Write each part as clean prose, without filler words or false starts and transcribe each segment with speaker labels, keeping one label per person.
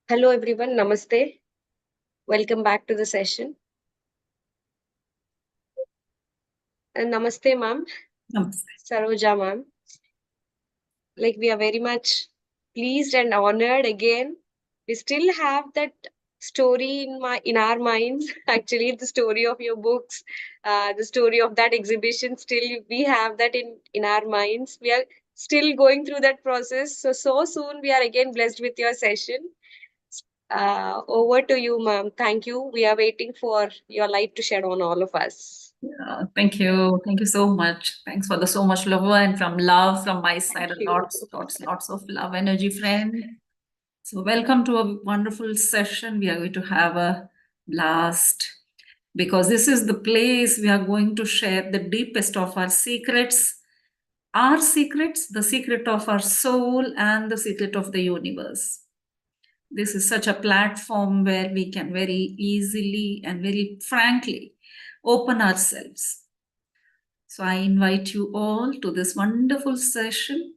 Speaker 1: Hello everyone, Namaste. Welcome back to the session. And Namaste, ma'am.
Speaker 2: Namaste.
Speaker 1: Saroja, ma'am. We are very much pleased and honored again. We still have that story in our minds. Actually, the story of your books, the story of that exhibition. Still, we have that in our minds. We are still going through that process. So soon we are again blessed with your session. Over to you, ma'am. Thank you. We are waiting for your light to shed on all of us.
Speaker 2: Thank you. Thank you so much. Thanks for the so much love and from my side,
Speaker 1: Thank you.
Speaker 2: lots of love energy, friend. So welcome to a wonderful session. We are going to have a blast because this is the place we are going to share the deepest of our secrets, the secret of our soul and the secret of the universe. This is such a platform where we can very easily and very frankly open ourselves. So I invite you all to this wonderful session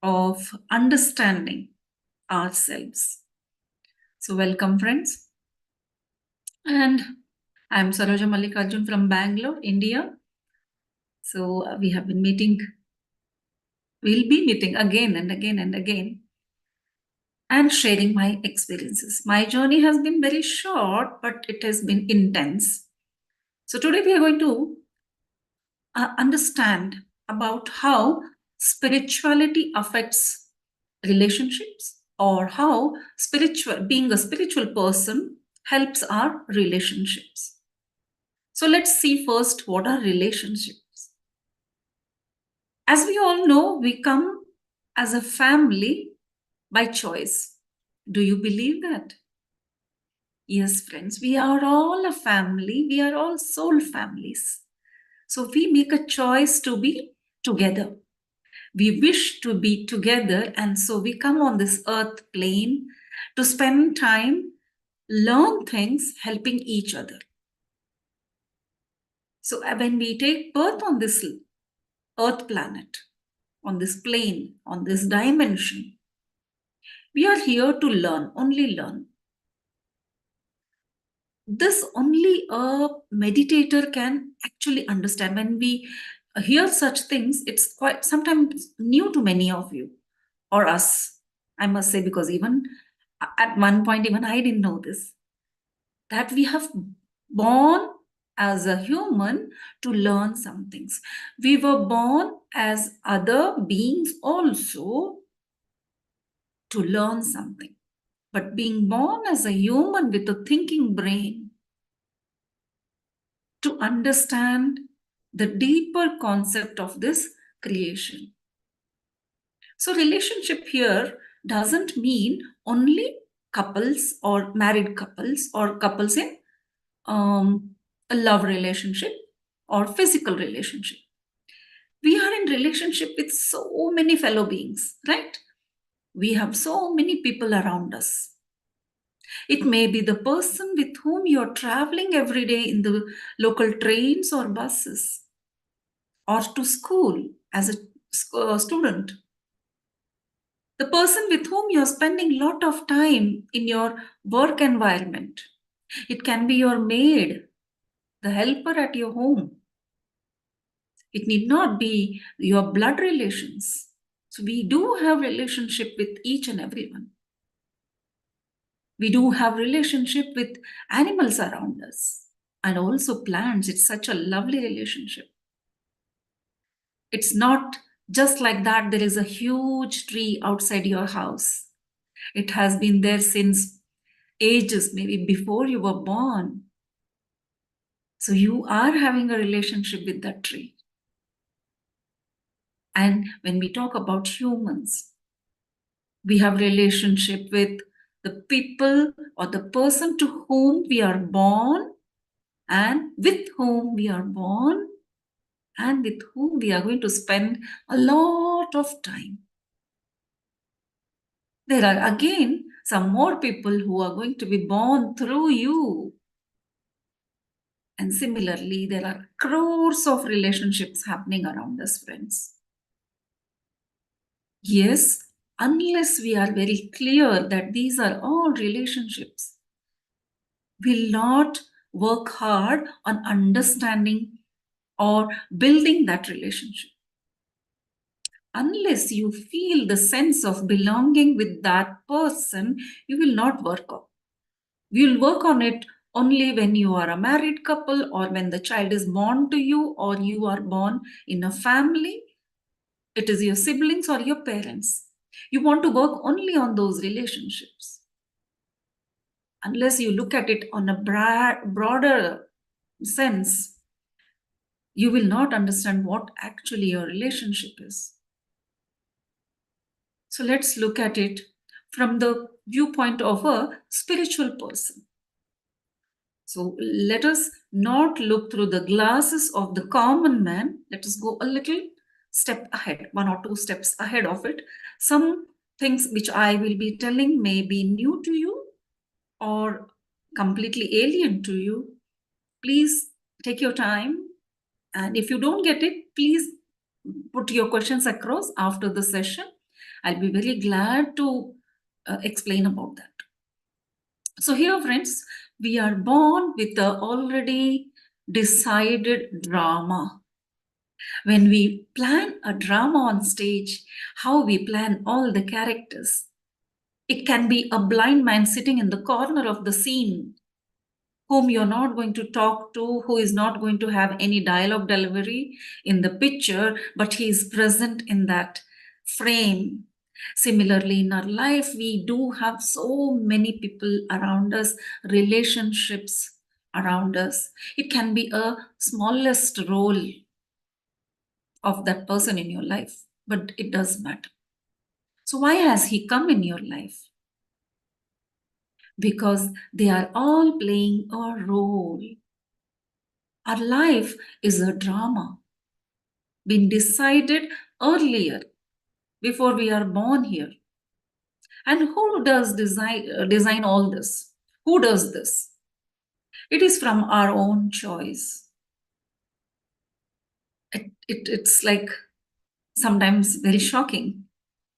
Speaker 2: of understanding ourselves. So welcome, friends. And I'm Saroja Mallikarjun from Bangalore, India. So we'll be meeting again and again and again and sharing my experiences. My journey has been very short, but it has been intense. So today we are going to understand about how spirituality affects relationships or how being a spiritual person helps our relationships. So let's see first what are relationships. As we all know, we come as a family by choice. Do you believe that? Yes, friends, we are all a family. We are all soul families. So we make a choice to be together. We wish to be together, and so we come on this earth plane to spend time, learn things, helping each other. So when we take birth on this earth planet, on this plane, on this dimension, we are here to learn, only learn. This only a meditator can actually understand. When we hear such things, it's quite sometimes new to many of you or us, I must say, because even at one point, even I didn't know this, that we have born as a human to learn some things. We were born as other beings also to learn something. But being born as a human with a thinking brain, to understand the deeper concept of this creation. So relationship here doesn't mean only couples or married couples or couples in a love relationship or physical relationship. We are in relationship with so many fellow beings, right? We have so many people around us. It may be the person with whom you're traveling every day in the local trains or buses, or to school as a student. The person with whom you're spending a lot of time in your work environment. It can be your maid, the helper at your home. It need not be your blood relations. So we do have relationship with each and everyone. We do have relationship with animals around us and also plants. It's such a lovely relationship. It's not just like that. There is a huge tree outside your house. It has been there since ages, maybe before you were born. So you are having a relationship with that tree. And when we talk about humans, we have relationship with the people or the person to whom we are born and with whom we are born and with whom we are going to spend a lot of time. There are again some more people who are going to be born through you. And similarly, there are crores of relationships happening around us, friends. Yes, unless we are very clear that these are all relationships, will not work hard on understanding or building that relationship. Unless you feel the sense of belonging with that person, you will not work on. You'll work on it only when you are a married couple, or when the child is born to you, or you are born in a family. It is your siblings or your parents. You want to work only on those relationships. Unless you look at it on a broader sense, you will not understand what actually your relationship is. So let's look at it from the viewpoint of a spiritual person. So let us not look through the glasses of the common man. Let us go a little step ahead, 1 or 2 steps ahead of it. Some things which I will be telling may be new to you or completely alien to you. Please take your time. And if you don't get it, please put your questions across after the session. I'll be very glad to explain about that. So here, friends, we are born with the already decided drama. When we plan a drama on stage, how we plan all the characters. It can be a blind man sitting in the corner of the scene, whom you're not going to talk to, who is not going to have any dialogue delivery in the picture, but he is present in that frame. Similarly, in our life, we do have so many people around us, relationships around us. It can be a smallest role of that person in your life, but it does matter. So, why has he come in your life? Because they are all playing a role. Our life is a drama, been decided earlier, before we are born here. And who does design all this? Who does this? It is from our own choice. It's like sometimes very shocking.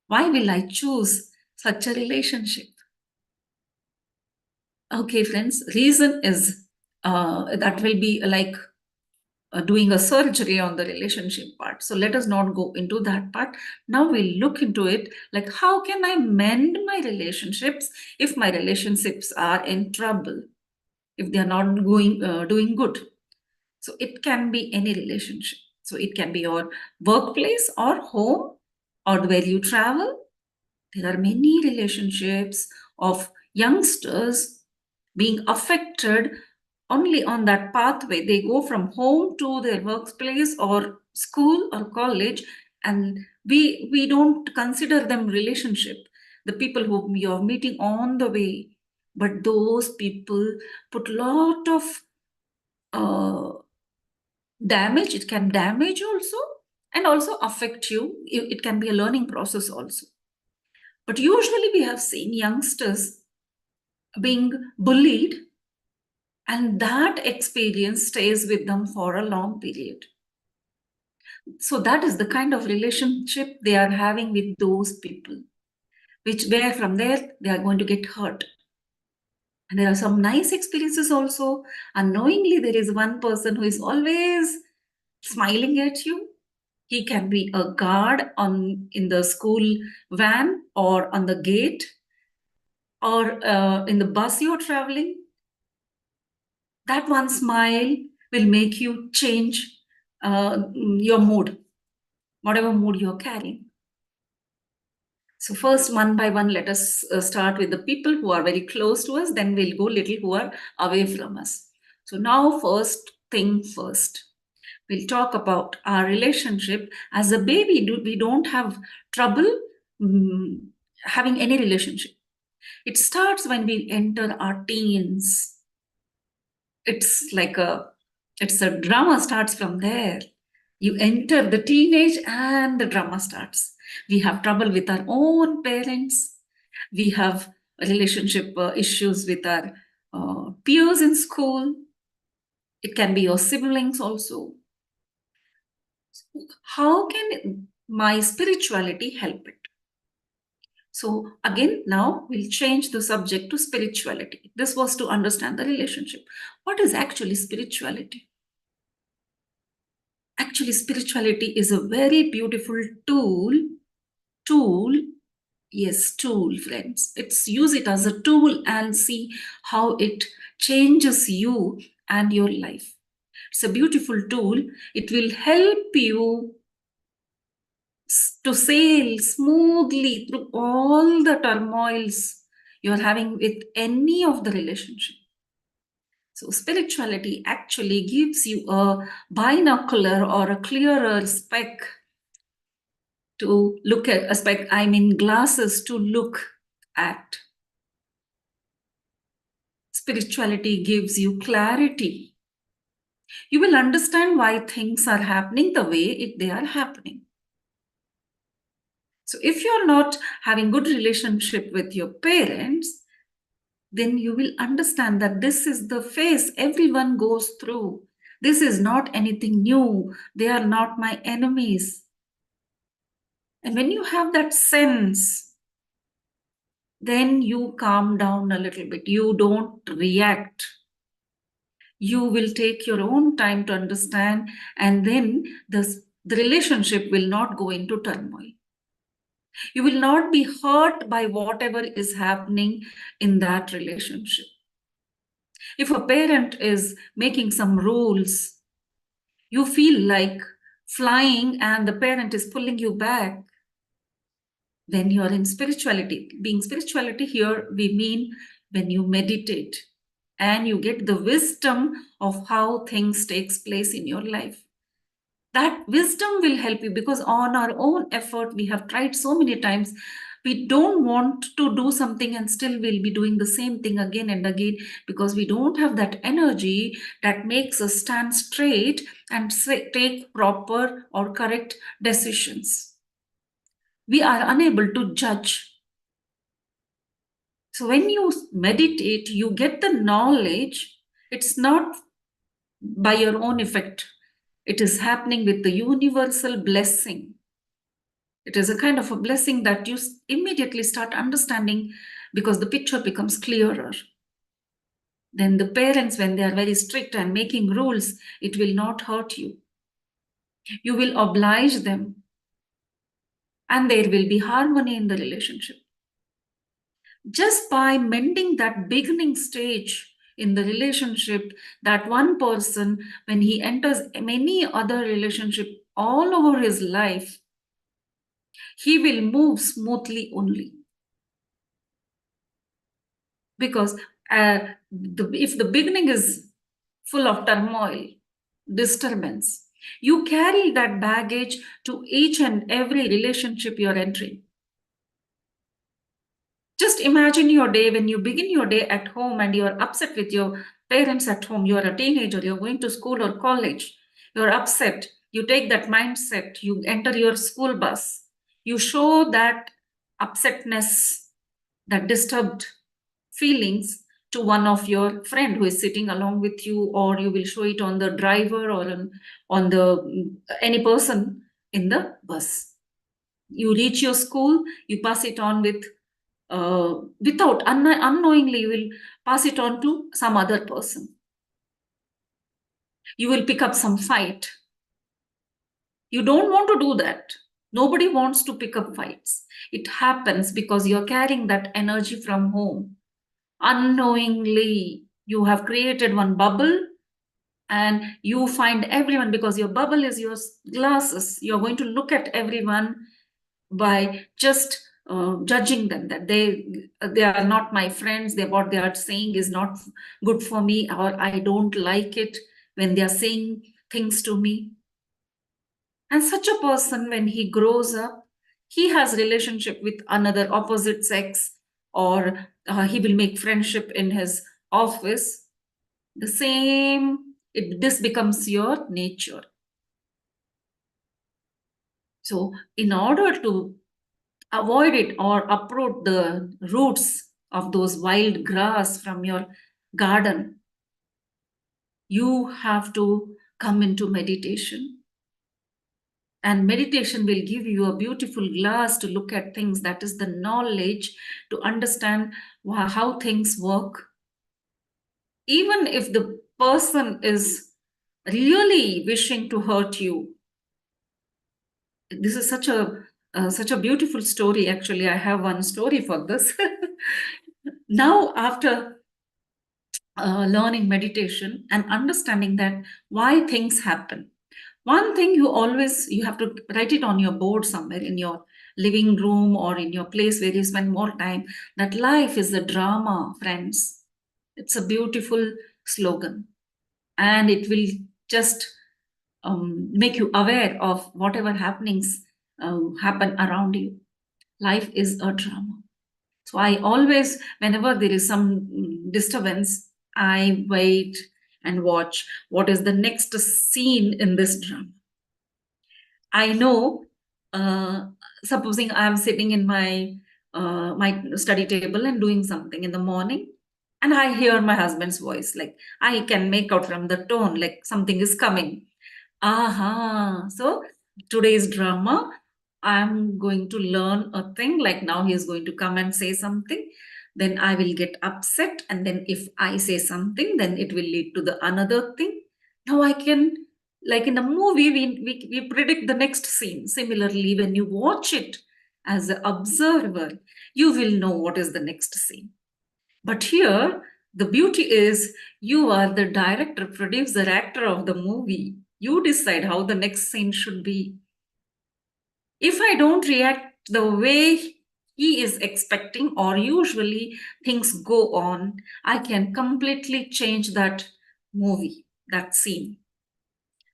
Speaker 2: Why will I choose such a relationship? Okay, friends, reason is that will be like doing a surgery on the relationship part. So let us not go into that part. Now we'll look into it like, how can I mend my relationships if my relationships are in trouble, if they are not doing good? So it can be any relationship. So it can be your workplace or home or where you travel. There are many relationships of youngsters being affected only on that pathway. They go from home to their workplace or school or college, and we don't consider them relationship, the people whom you're meeting on the way. But those people put lot of uh, damage. It can damage also and also affect you. It can be a learning process also. But usually we have seen youngsters being bullied, and that experience stays with them for a long period. So that is the kind of relationship they are having with those people, which where from there they are going to get hurt. And there are some nice experiences also. Unknowingly, there is one person who is always smiling at you. He can be a guard on in the school van or on the gate or in the bus you're traveling. That one smile will make you change your mood, whatever mood you're carrying. So first, one by one, let us start with the people who are very close to us. Then we'll go little who are away from us. So now, first thing first, we'll talk about our relationship. As a baby, we don't have trouble having any relationship. It starts when we enter our teens. It's like it's a drama starts from there. You enter the teenage and the drama starts. We have trouble with our own parents. We have relationship issues with our peers in school. It can be your siblings also. How can my spirituality help it? So again, now we'll change the subject to spirituality. This was to understand the relationship. What is actually spirituality? Actually, spirituality is a very beautiful tool. Yes, tool, friends. Use it as a tool and see how it changes you and your life. It's a beautiful tool. It will help you to sail smoothly through all the turmoils you're having with any of the relationship. So spirituality actually gives you a binocular or a clearer speck to look at, a speck, I mean glasses to look at. Spirituality gives you clarity. You will understand why things are happening the way they are happening. So if you're not having good relationship with your parents, then you will understand that this is the phase everyone goes through. This is not anything new. They are not my enemies. And when you have that sense, then you calm down a little bit. You don't react. You will take your own time to understand, and then the relationship will not go into turmoil. You will not be hurt by whatever is happening in that relationship. If a parent is making some rules, you feel like flying and the parent is pulling you back, then you are in spirituality. Being spirituality here, we mean when you meditate and you get the wisdom of how things takes place in your life. That wisdom will help you, because on our own effort, we have tried so many times. We don't want to do something and still we'll be doing the same thing again and again, because we don't have that energy that makes us stand straight and take proper or correct decisions. We are unable to judge. So when you meditate, you get the knowledge. It's not by your own effect. It is happening with the universal blessing. It is a kind of a blessing that you immediately start understanding, because the picture becomes clearer. Then the parents, when they are very strict and making rules, it will not hurt you. You will oblige them, and there will be harmony in the relationship. Just by mending that beginning stage in the relationship, that one person, when he enters many other relationship all over his life, he will move smoothly only. Because if the beginning is full of turmoil, disturbance, you carry that baggage to each and every relationship you're entering. Just imagine your day when you begin your day at home and you're upset with your parents at home. You're a teenager, you're going to school or college, you're upset. You take that mindset, you enter your school bus, you show that upsetness, that disturbed feelings to one of your friend who is sitting along with you, or you will show it on the driver or on the any person in the bus. You reach your school, you pass it on with without unknowingly, you will pass it on to some other person. You will pick up some fight. You don't want to do that. Nobody wants to pick up fights. It happens because you're carrying that energy from home. Unknowingly, you have created one bubble, and you find everyone, because your bubble is your glasses. You're going to look at everyone by just judging them, that they are not my friends, what they are saying is not good for me, or I don't like it when they are saying things to me. And such a person, when he grows up, he has relationship with another opposite sex, or he will make friendship in his office. The same, this becomes your nature. So in order to avoid it or uproot the roots of those wild grass from your garden, you have to come into meditation. And meditation will give you a beautiful glass to look at things. That is the knowledge to understand how things work. Even if the person is really wishing to hurt you, this is such a beautiful story. Actually, I have one story for this. Now, after learning meditation and understanding that why things happen, one thing you have to write it on your board somewhere in your living room or in your place where you spend more time, that life is a drama, friends. It's a beautiful slogan, and it will just make you aware of whatever happenings happen around you. Life is a drama. So I always, whenever there is some disturbance, I wait and watch what is the next scene in this drama. I know, supposing I'm sitting in my study table and doing something in the morning, and I hear my husband's voice, like I can make out from the tone, like something is coming. Aha. So today's drama, I'm going to learn a thing. Like now he is going to come and say something. Then I will get upset. And then if I say something, then it will lead to the another thing. Now I can, like in a movie, we predict the next scene. Similarly, when you watch it as an observer, you will know what is the next scene. But here, the beauty is you are the director, producer, actor of the movie. You decide how the next scene should be. If I don't react the way he is expecting, or usually things go on, I can completely change that movie, that scene.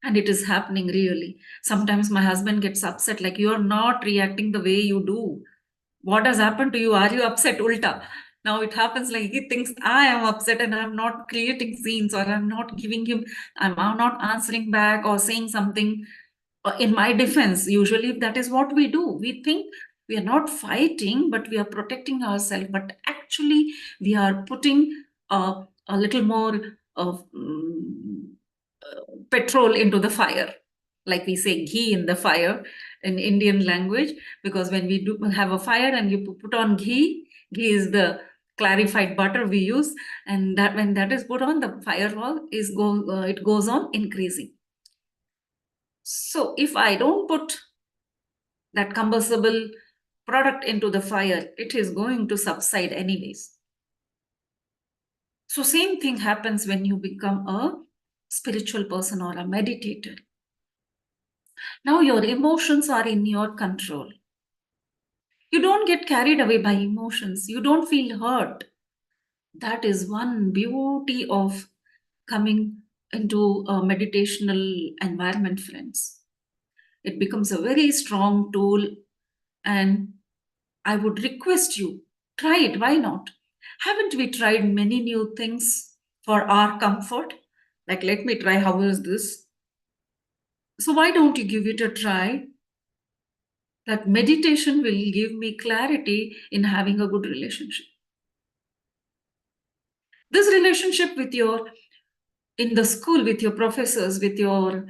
Speaker 2: And it is happening really. Sometimes my husband gets upset, like, you're not reacting the way you do. What has happened to you? Are you upset? Ulta. Now it happens like he thinks I am upset and I'm not creating scenes, or I'm not giving him, I'm not answering back or saying something in my defense. Usually that is what we do. We think we are not fighting, but we are protecting ourselves. But actually, we are putting a little more of petrol into the fire, like we say ghee in the fire in Indian language, because when we do have a fire and you put on ghee, ghee is the clarified butter we use, and that when that is put on, the firewall it goes on increasing. So if I don't put that combustible product into the fire, it is going to subside anyways. So same thing happens when you become a spiritual person or a meditator. Now your emotions are in your control. You don't get carried away by emotions. You don't feel hurt. That is one beauty of coming into a meditational environment, friends. It becomes a very strong tool, and I would request you, try it. Why not? Haven't we tried many new things for our comfort? Like, let me try, how is this? So why don't you give it a try? That meditation will give me clarity in having a good relationship. This relationship with your, in the school, with your professors, with your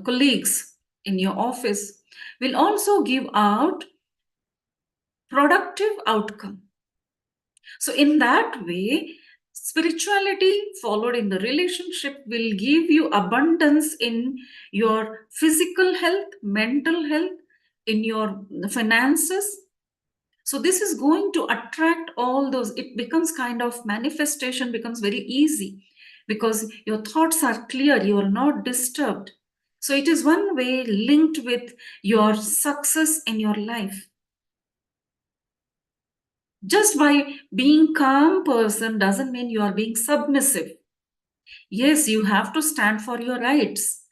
Speaker 2: colleagues, in your office, will also give out productive outcome. So in that way, spirituality followed in the relationship will give you abundance in your physical health, mental health, in your finances. So this is going to attract all those. It becomes kind of manifestation, becomes very easy because your thoughts are clear, you are not disturbed. So it is one way linked with your success in your life. Just by being calm person doesn't mean you are being submissive. Yes, you have to stand for your rights.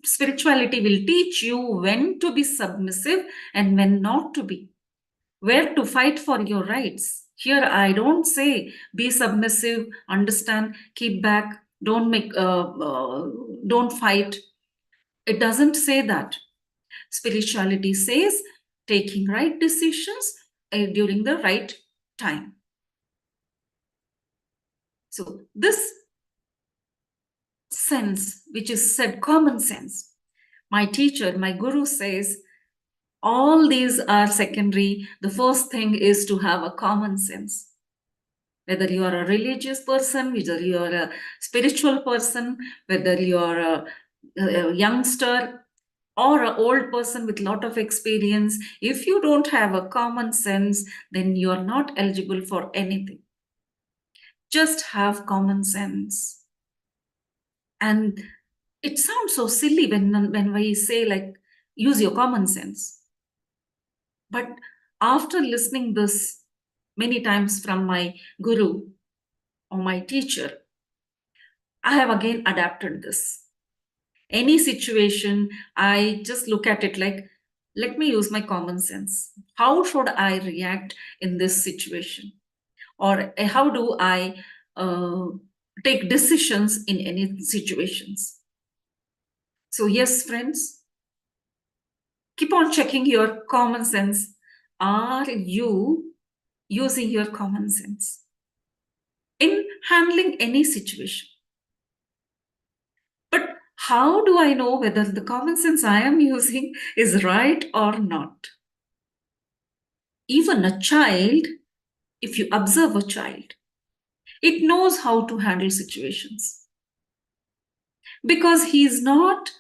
Speaker 2: Spirituality will teach you when to be submissive and when not to be, where to fight for your rights. Here, I don't say be submissive, understand, keep back, don't fight. It doesn't say that. Spirituality says taking right decisions during the right time. So this sense, which is said common sense, My teacher, my guru says, all these are secondary. The first thing is to have a common sense. Whether you are a religious person, whether you are a spiritual person, whether you are a youngster or an old person with lot of experience, if you don't have a common sense, then you are not eligible for anything. Just have common sense. And it sounds so silly when we say, like, use your common sense. But after listening this many times from my guru or my teacher, I have again adapted this. Any situation, I just look at it like, let me use my common sense. How should I react in this situation? Or how do I take decisions in any situations? So, yes, friends, keep on checking your common sense. Are you using your common sense in handling any situation? But how do I know whether the common sense I am using is right or not? Even a child, if you observe a child, it knows how to handle situations because he's not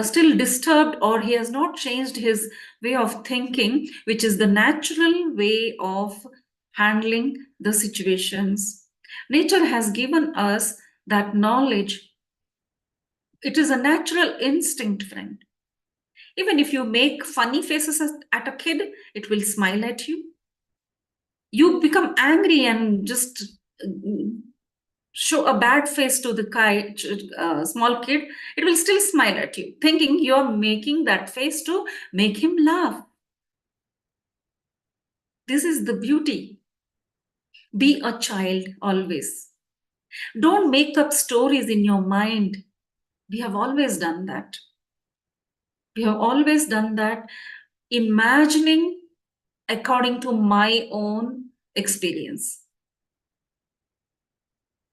Speaker 2: still disturbed, or he has not changed his way of thinking, which is the natural way of handling the situations. Nature has given us that knowledge. It is a natural instinct, friend. Even if you make funny faces at a kid, it will smile at you. You become angry and just show a bad face to the small kid, it will still smile at you, thinking you're making that face to make him laugh. This is the beauty. Be a child always. Don't make up stories in your mind. We have always done that. We have always done that, imagining according to my own experience.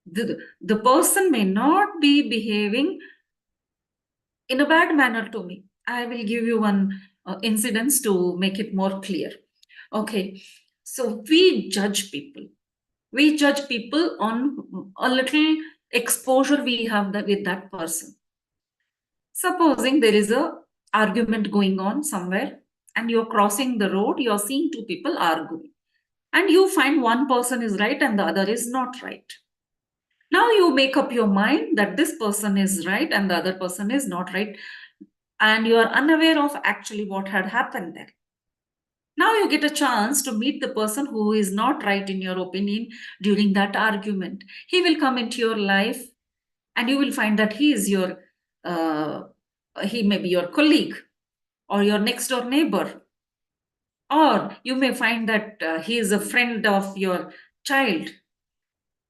Speaker 2: The person may not be behaving in a bad manner to me. I will give you one incidence to make it more clear. Okay, so we judge people. We judge people on a little exposure we have with that person. Supposing there is a argument going on somewhere, and you're crossing the road, you're seeing two people arguing, and you find one person is right and the other is not right. Now you make up your mind that this person is right and the other person is not right, and you are unaware of actually what had happened there. Now you get a chance to meet the person who is not right in your opinion during that argument. He will come into your life, and you will find that he is uh, he may be your colleague or your next door neighbor, or you may find that he is a friend of your child.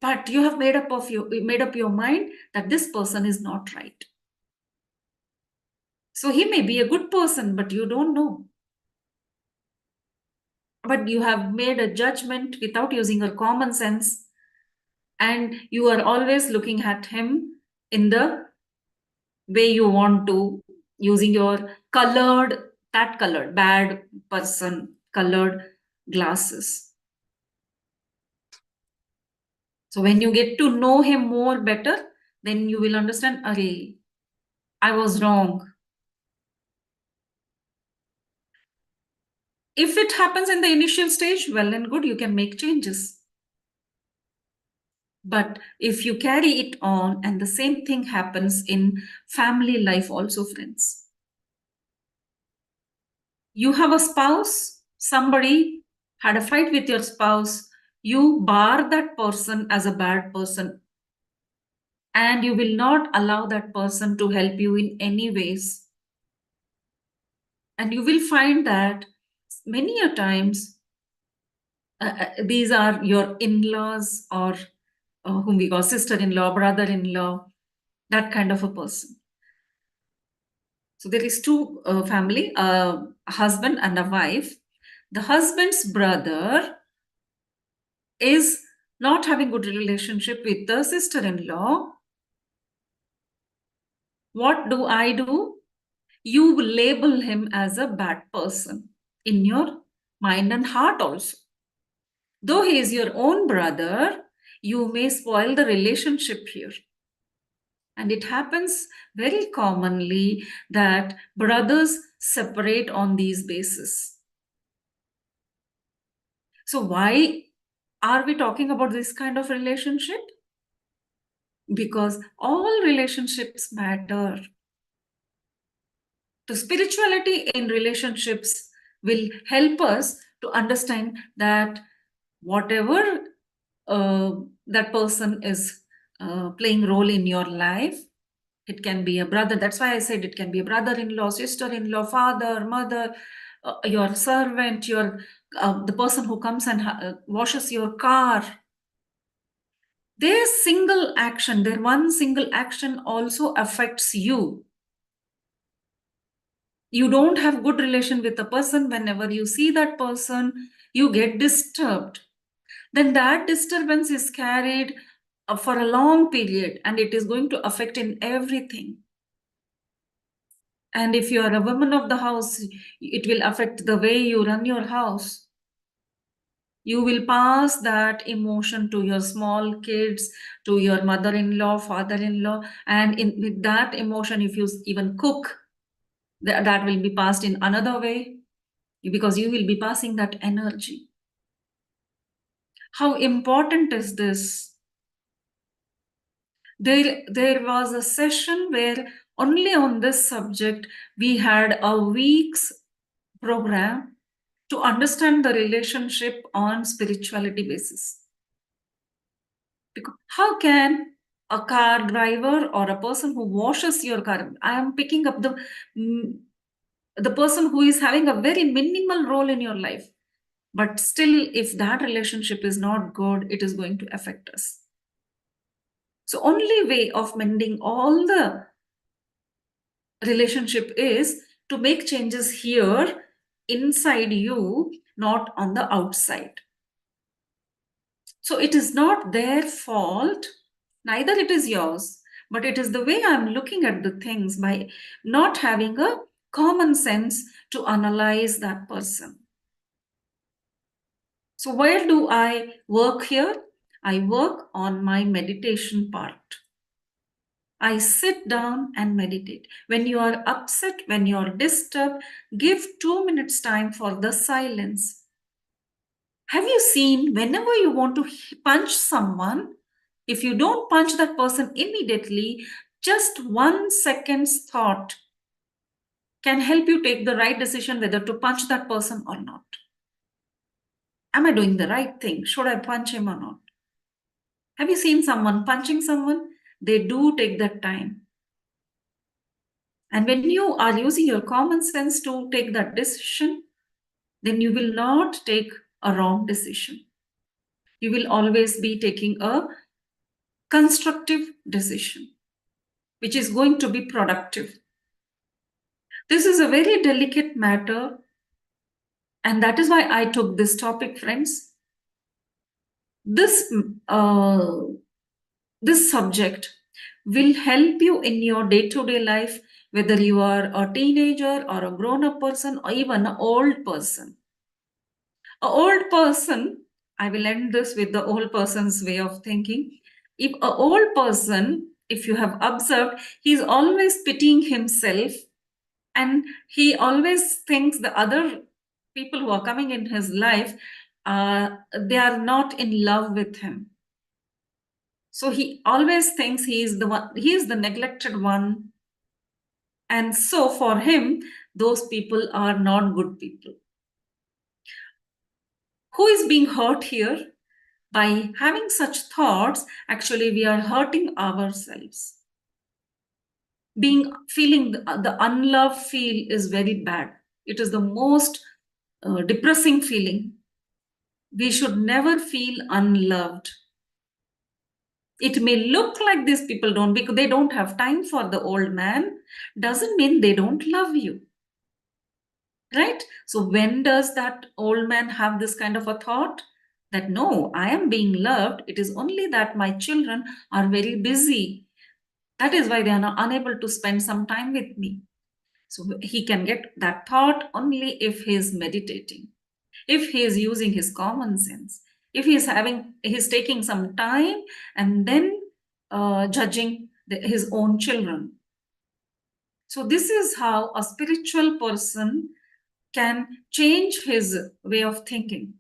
Speaker 2: But you have made up your mind that this person is not right. So he may be a good person, but you don't know. But you have made a judgment without using your common sense, and you are always looking at him in the way you want to, using your colored bad person colored glasses. So when you get to know him more better, then you will understand, Arey, I was wrong. If it happens in the initial stage, well and good, you can make changes. But if you carry it on, and the same thing happens in family life also, friends. You have a spouse, somebody had a fight with your spouse, you bar that person as a bad person, and you will not allow that person to help you in any ways. And you will find that many a times these are your in-laws, or whom we call sister-in-law, brother-in-law, that kind of a person. So there is two family, a husband and a wife. The husband's brother is not having good relationship with the sister-in-law. What do? you label him as a bad person in your mind and heart also. Though he is your own brother, you may spoil the relationship here. And it happens very commonly that brothers separate on these bases. So why are we talking about this kind of relationship? Because all relationships matter. So spirituality in relationships will help us to understand that whatever that person is playing role in your life, it can be a brother. That's why I said it can be a brother-in-law, sister-in-law, father, mother, your servant, your the person who comes and washes your car. Their single action, their one single action also affects you. You don't have good relation with a person. Whenever you see that person, you get disturbed. Then that disturbance is carried for a long period, and it is going to affect in everything. And if you are a woman of the house, it will affect the way you run your house. You will pass that emotion to your small kids, to your mother-in-law, father-in-law, and with that emotion, if you even cook, that will be passed in another way, because you will be passing that energy. How important is this? There was a session where only on this subject we had a week's program to understand the relationship on spirituality basis. Because how can a car driver or a person who washes your car, I am picking up the person who is having a very minimal role in your life, but still if that relationship is not good, it is going to affect us. So only way of mending all the relationship is to make changes here inside you, not on the outside. So it is not their fault, neither it is yours, but it is the way I'm looking at the things by not having a common sense to analyze that person. So where do I work here? I work on my meditation part. I sit down and meditate. When you are upset, when you are disturbed, give 2 minutes time for the silence. Have you seen whenever you want to punch someone, if you don't punch that person immediately, just 1 second's thought can help you take the right decision whether to punch that person or not. Am I doing the right thing? Should I punch him or not? Have you seen someone punching someone? They do take that time. And when you are using your common sense to take that decision, then you will not take a wrong decision. You will always be taking a constructive decision, which is going to be productive. This is a very delicate matter, and that is why I took this topic, friends. This subject will help you in your day-to-day life, whether you are a teenager or a grown-up person or even an old person. An old person, I will end this with the old person's way of thinking. If an old person, if you have observed, he's always pitying himself, and he always thinks the other people who are coming in his life, they are not in love with him. So he always thinks he is the neglected one. And so for him, those people are not good people. Who is being hurt here? By having such thoughts, actually we are hurting ourselves. Feeling the unloved feel is very bad. It is the most depressing feeling. We should never feel unloved. It may look like these people don't, because they don't have time for the old man, doesn't mean they don't love you. Right? So when does that old man have this kind of a thought? That no, I am being loved. It is only that my children are very busy. That is why they are not unable to spend some time with me. So he can get that thought only if he is meditating, if he is using his common sense, if he's taking some time and then judging his own children. So this is how a spiritual person can change his way of thinking.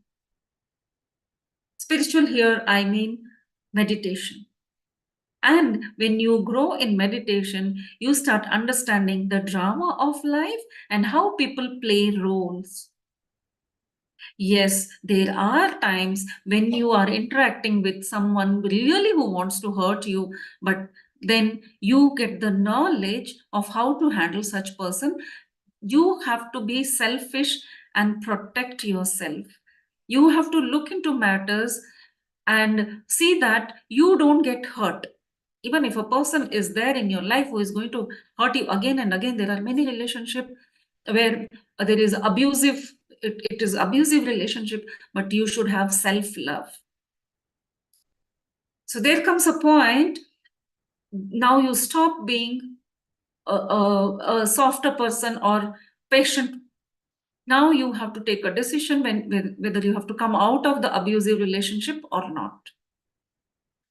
Speaker 2: Spiritual here, I mean meditation. And when you grow in meditation, you start understanding the drama of life and how people play roles. Yes, there are times when you are interacting with someone really who wants to hurt you, but then you get the knowledge of how to handle such person. You have to be selfish and protect yourself. You have to look into matters and see that you don't get hurt. Even if a person is there in your life who is going to hurt you again and again, there are many relationships where there is abusive, it is abusive relationship, but you should have self-love. So there comes a point, now you stop being a softer person or patient. Now you have to take a decision whether you have to come out of the abusive relationship or not.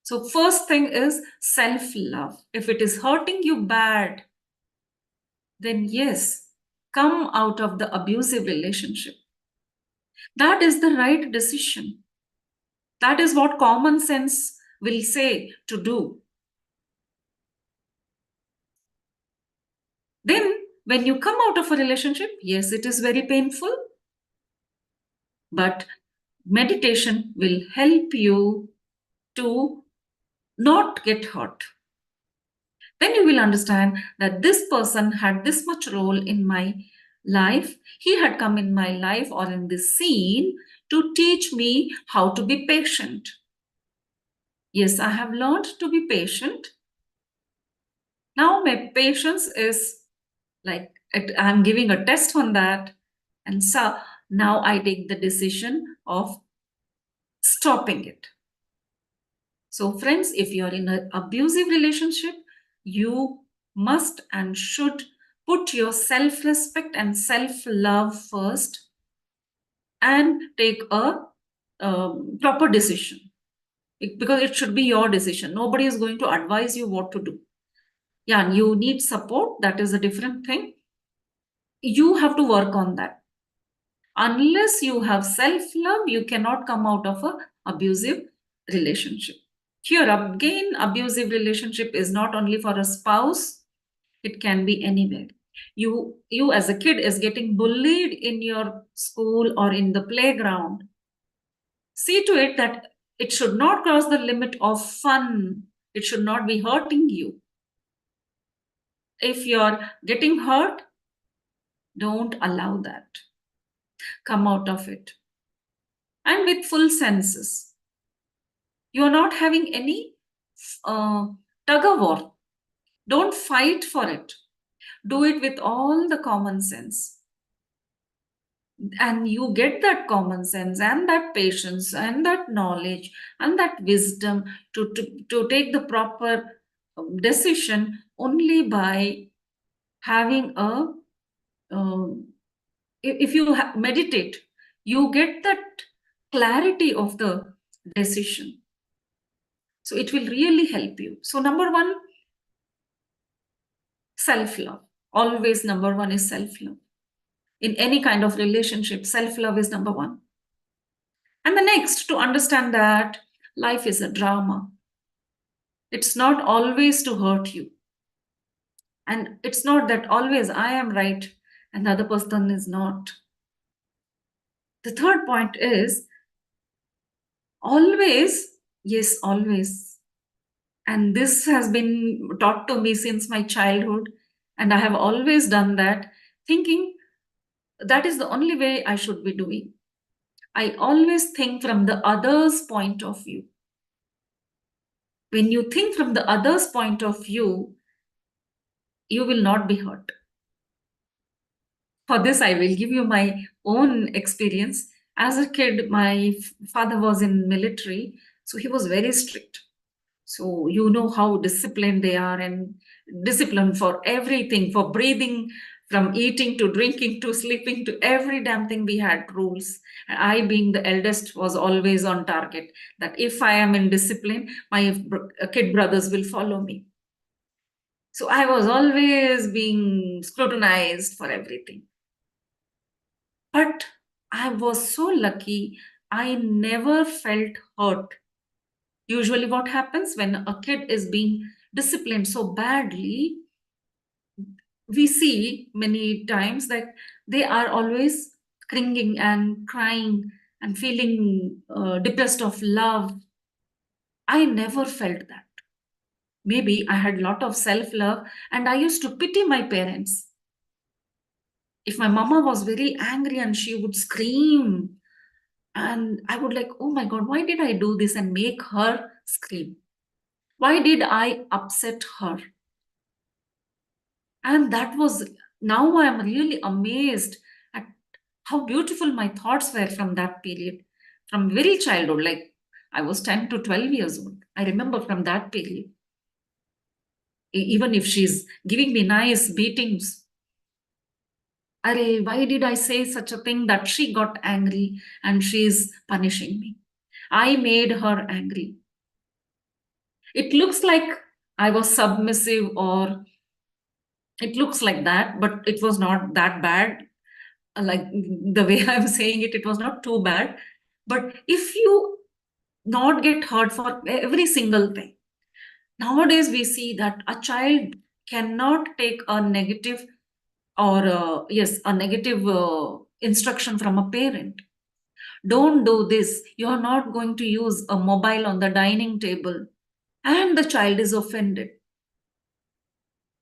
Speaker 2: So first thing is self-love. If it is hurting you bad, then yes, come out of the abusive relationship. That is the right decision. That is what common sense will say to do. Then, when you come out of a relationship, yes, it is very painful, but meditation will help you to not get hurt. Then you will understand that this person had this much role in my life. He had come in my life or in this scene to teach me how to be patient. Yes, I have learned to be patient. Now my patience is like I'm giving a test on that. And so now I take the decision of stopping it. So friends, if you're in an abusive relationship, you must and should put your self-respect and self-love first and take a proper decision, because it should be your decision. Nobody is going to advise you what to do. Yeah, you need support. That is a different thing. You have to work on that. Unless you have self-love, you cannot come out of a abusive relationship. Here again, abusive relationship is not only for a spouse, it can be anywhere. You as a kid is getting bullied in your school or in the playground. See to it that it should not cross the limit of fun. It should not be hurting you. If you're getting hurt, don't allow that. Come out of it. And with full senses. You are not having any tug of war. Don't fight for it. Do it with all the common sense. And you get that common sense and that patience and that knowledge and that wisdom to take the proper decision only by having a if you meditate, you get that clarity of the decision. So it will really help you. So number one, self-love. Always number one is self-love. In any kind of relationship, self-love is number one. And the next, to understand that life is a drama. It's not always to hurt you. And it's not that always I am right and the other person is not. The third point is always, yes, always. And this has been taught to me since my childhood. And I have always done that, thinking that is the only way I should be doing. I always think from the other's point of view. When you think from the other's point of view, you will not be hurt. For this, I will give you my own experience. As a kid, my father was in military, so he was very strict. So you know how disciplined they are, and discipline for everything, for breathing From eating to drinking to sleeping to every damn thing, we had rules. I, being the eldest, was always on target that if I am in discipline, my kid brothers will follow me. So I was always being scrutinized for everything. But I was so lucky, I never felt hurt. Usually, what happens when a kid is being disciplined so badly, we see many times that they are always cringing and crying and feeling depressed of love. I never felt that. Maybe I had a lot of self love and I used to pity my parents. If my mama was very angry and she would scream, and I would like, oh my God, why did I do this and make her scream? Why did I upset her? And that was, now I am really amazed at how beautiful my thoughts were from that period, from very childhood. Like I was 10 to 12 years old. I remember from that period. Even if she's giving me nice beatings, Arey, why did I say such a thing that she got angry and she's punishing me? I made her angry. It looks like I was submissive, or it looks like that, but it was not that bad. Like the way I'm saying it, it was not too bad. But if you not get hurt for every single thing, nowadays we see that a child cannot take a negative, or yes, a negative instruction from a parent. Don't do this. You are not going to use a mobile on the dining table. And the child is offended.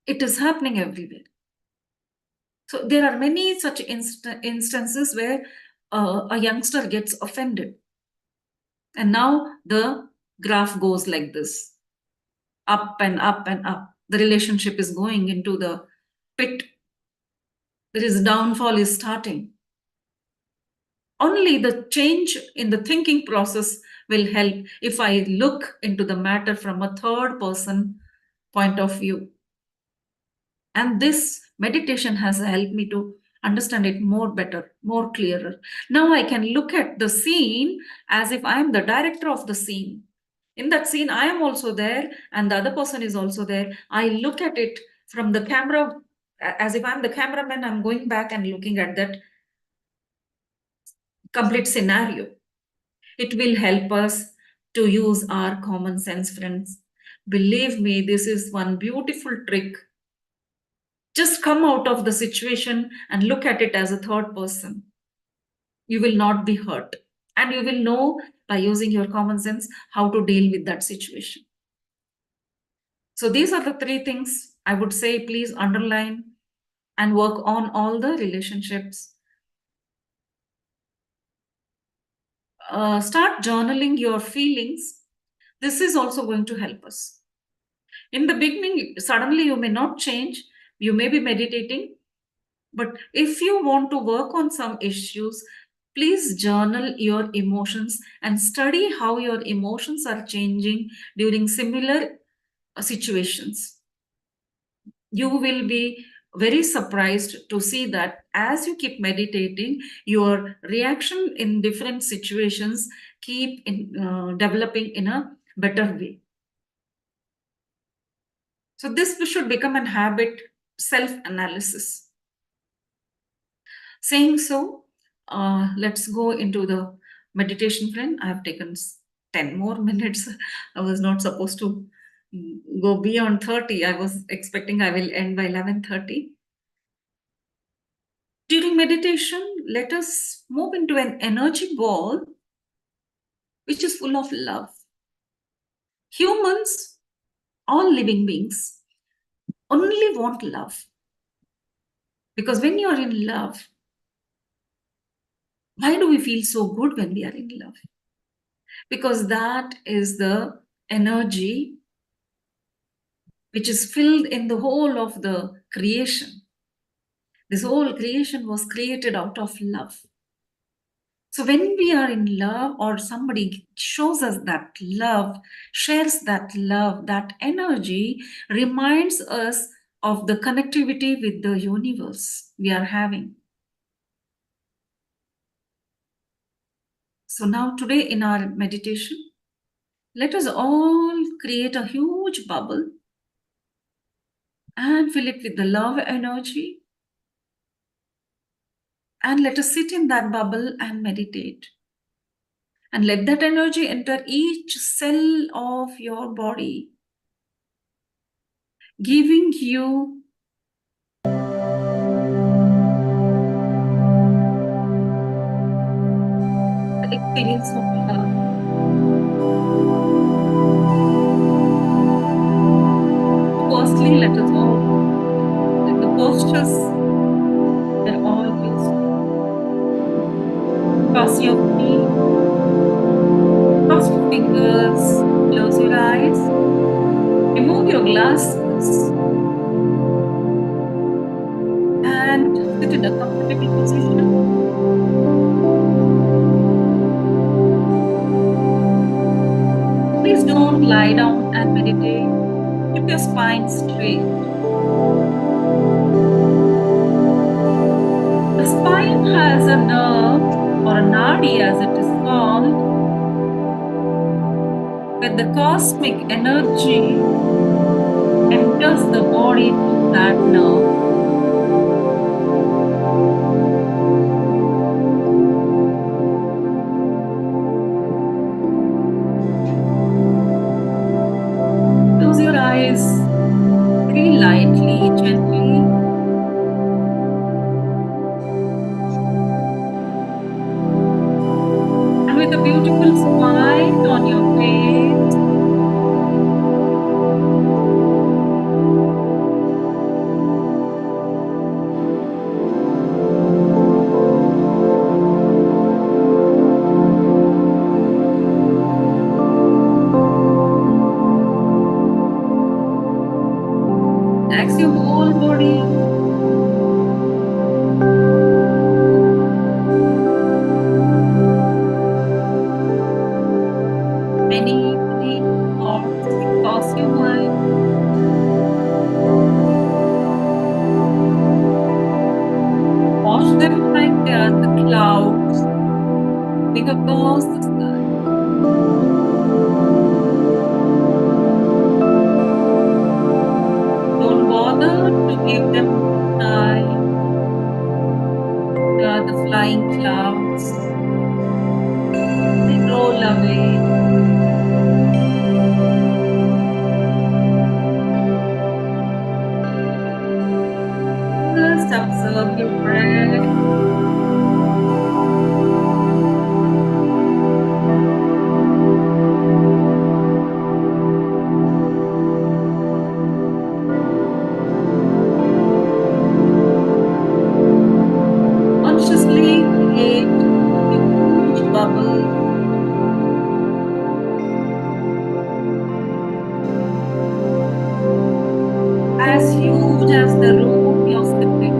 Speaker 2: It is happening everywhere. So there are many such instances where a youngster gets offended. And now the graph goes like this, up and up and up. The relationship is going into the pit. There is downfall is starting. Only the change in the thinking process will help if I look into the matter from a third person point of view. And this meditation has helped me to understand it more better, more clearer. Now I can look at the scene as if I am the director of the scene. In that scene, I am also there and the other person is also there. I look at it from the camera as if I'm the cameraman. I'm going back and looking at that complete scenario. It will help us to use our common sense, friends. Believe me, this is one beautiful trick. Just come out of the situation and look at it as a third person. You will not be hurt. And you will know by using your common sense how to deal with that situation. So these are the three things I would say, please underline and work on all the relationships. Start journaling your feelings. This is also going to help us. In the beginning, suddenly you may not change. You may be meditating. But if you want to work on some issues, please journal your emotions and study how your emotions are changing during similar situations. You will be very surprised to see that as you keep meditating, your reaction in different situations keep developing in a better way. So this should become an habit, self-analysis. Saying so, let's go into the meditation, friend. I have taken 10 more minutes. I was not supposed to go beyond 30. I was expecting I will end by 11:30. During meditation, let us move into an energy ball which is full of love. Humans, all living beings, only want love. Because when you're in love, why do we feel so good when we are in love? Because that is the energy which is filled in the whole of the creation. This whole creation was created out of love. So when we are in love, or somebody shows us that love, shares that love, that energy reminds us of the connectivity with the universe we are having. So now today in our meditation, let us all create a huge bubble and fill it with the love energy. And let us sit in that bubble and meditate. And let that energy enter each cell of your body, giving you the experience of love. Firstly, let us all let the postures they're all used. Cross your feet, cross your fingers, close your eyes, remove your glasses, and sit in a comfortable position. Please don't lie down and meditate. Keep your spine straight. The spine has a nerve or a nadi as it is called, where the cosmic energy enters the body through that nerve. Close your eyes very lightly, gently. And with a beautiful smile on your face, relax your whole body. Many thoughts may cross your mind. Watch them like they are the clouds moving across the sky. Don't bother to give them more time. They are the flying clouds. They roll away. Just observe your breath. Consciously create a huge bubble as huge as the room you're sitting.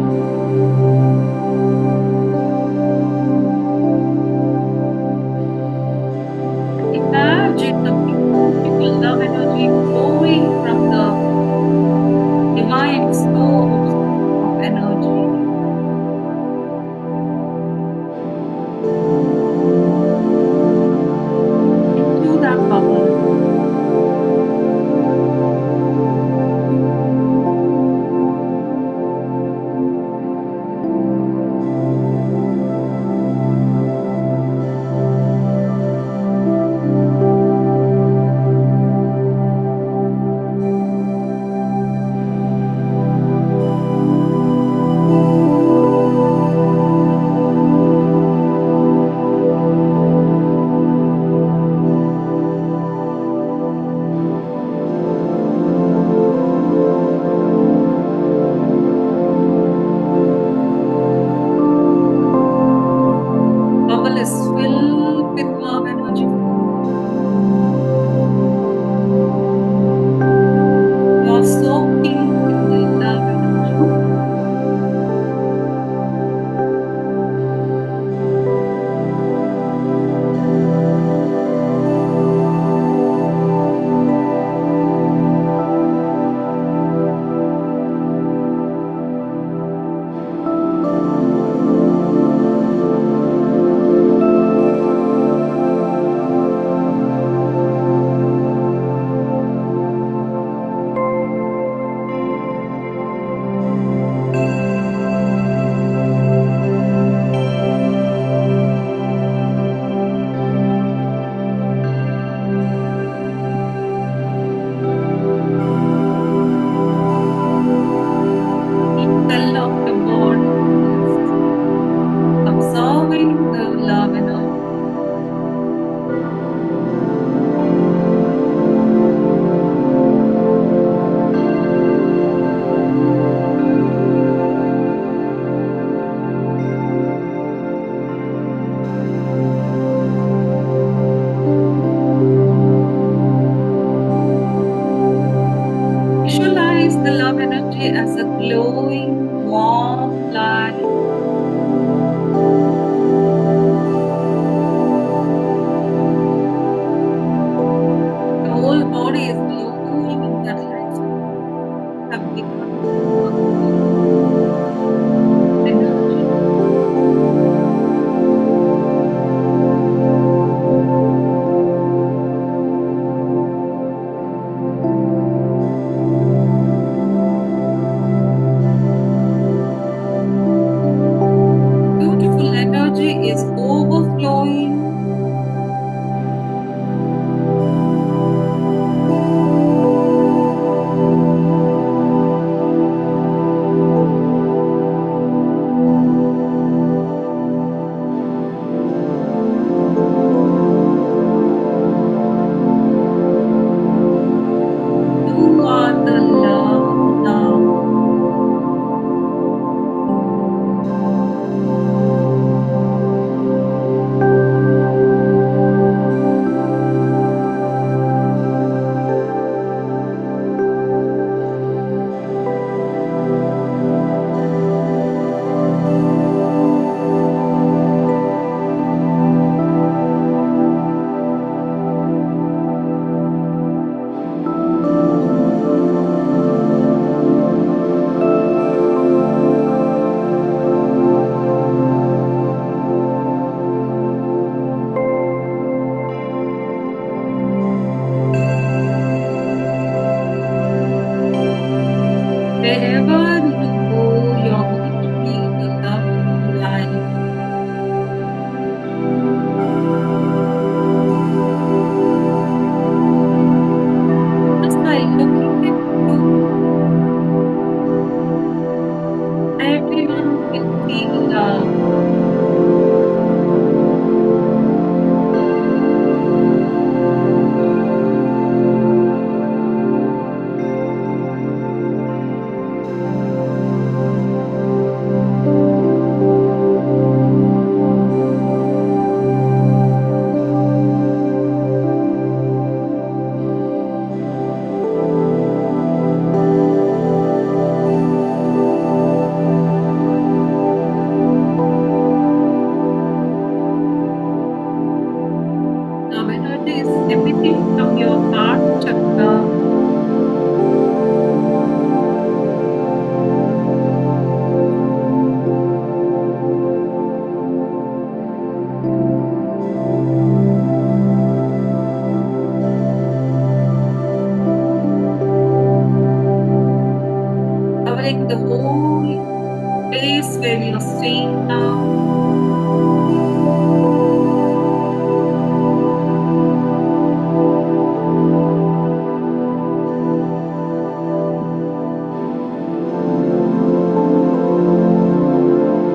Speaker 2: and the whole body is glowing in that light. Have become energy. Beautiful energy is overflowing. You are the love now. Wherever you go, you're going to feel the love of life. Just by looking at you, everyone will feel love. Love energy is emitting from your heart chakra. Covering the whole place where you're staying now.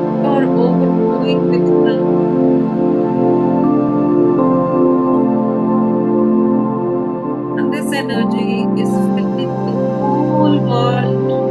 Speaker 2: You're overflowing with love. And this energy is filling the whole world.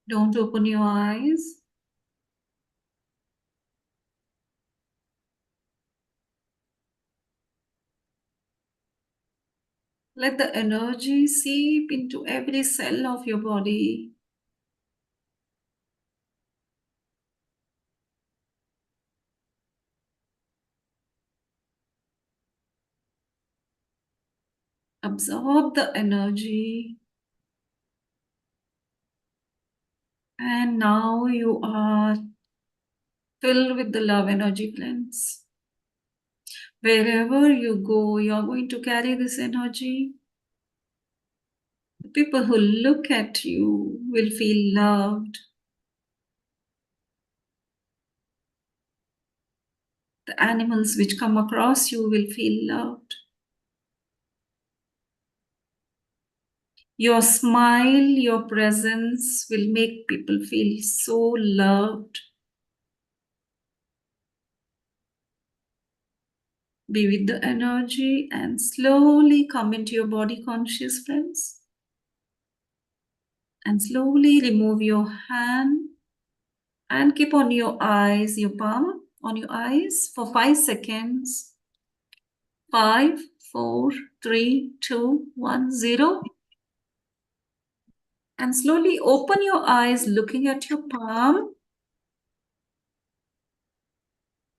Speaker 2: Don't open your eyes. Let the energy seep into every cell of your body. Absorb the energy. And now you are filled with the love energy cleanse. Wherever you go, you are going to carry this energy. The people who look at you will feel loved. The animals which come across you will feel loved. Your smile, your presence will make people feel so loved. Be with the energy and slowly come into your body conscious, friends. And slowly remove your hand and keep on your eyes, your palm on your eyes for 5 seconds. 5, 4, 3, 2, 1, 0. And slowly open your eyes looking at your palm.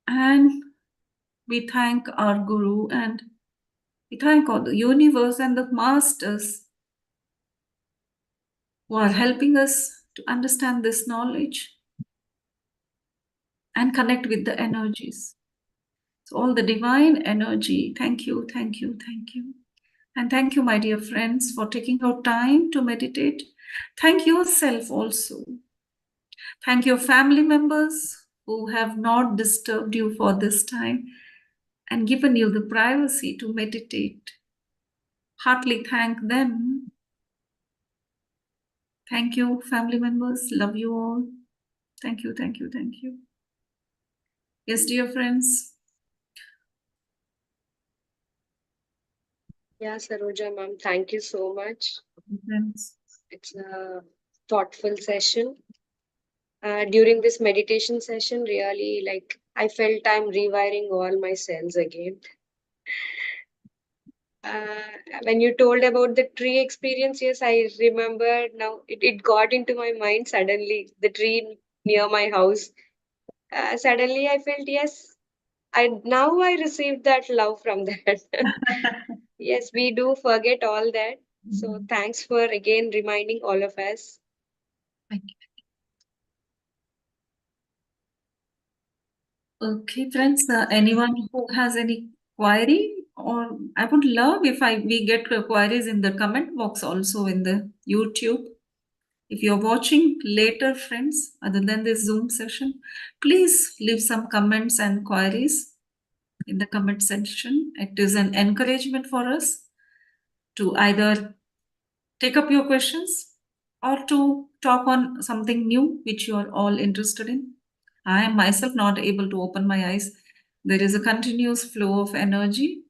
Speaker 2: And we thank our Guru and we thank all the universe and the masters who are helping us to understand this knowledge and connect with the energies. So all the divine energy, thank you, thank you, thank you. And thank you, my dear friends, for taking out time to meditate. Thank yourself also. Thank your family members who have not disturbed you for this time and given you the privacy to meditate. Heartily thank them. Thank you, family members. Love you all. Thank you, thank you, thank you. Yes, dear friends.
Speaker 1: Yeah, Saroja ma'am, thank you so much.
Speaker 2: Friends.
Speaker 1: It's a thoughtful session. During this meditation session, really, like, I felt I'm rewiring all my cells again. When you told about the tree experience, yes, I remember now. It got into my mind suddenly. The tree near my house. Suddenly, I felt yes. I received that love from that. Yes, we do forget all that. So thanks for again reminding all of us.
Speaker 2: Thank you. Okay, friends. Anyone who has any query, or I would love if we get queries in the comment box also in the YouTube. If you're watching later, friends, other than this Zoom session, please leave some comments and queries in the comment section. It is an encouragement for us to either take up your questions or to talk on something new which you are all interested in. I am myself not able to open my eyes. There is a continuous flow of energy.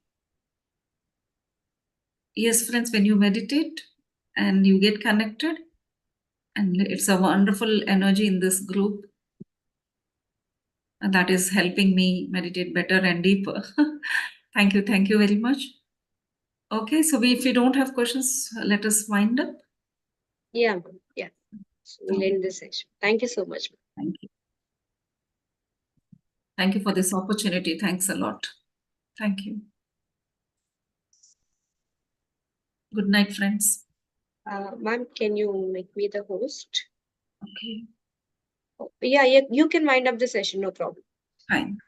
Speaker 2: Yes, friends, when you meditate and you get connected, and it's a wonderful energy in this group, and that is helping me meditate better and deeper. Thank you very much. Okay, so if we don't have questions, let us wind up.
Speaker 1: Yeah, ma'am. Yeah. So we'll end this session. Thank you so much.
Speaker 2: Thank you. Thank you for this opportunity. Thanks a lot. Thank you. Good night, friends.
Speaker 1: Ma'am, can you make me the host?
Speaker 2: Okay,
Speaker 1: Oh, yeah, you can wind up the session, no problem.
Speaker 2: fine.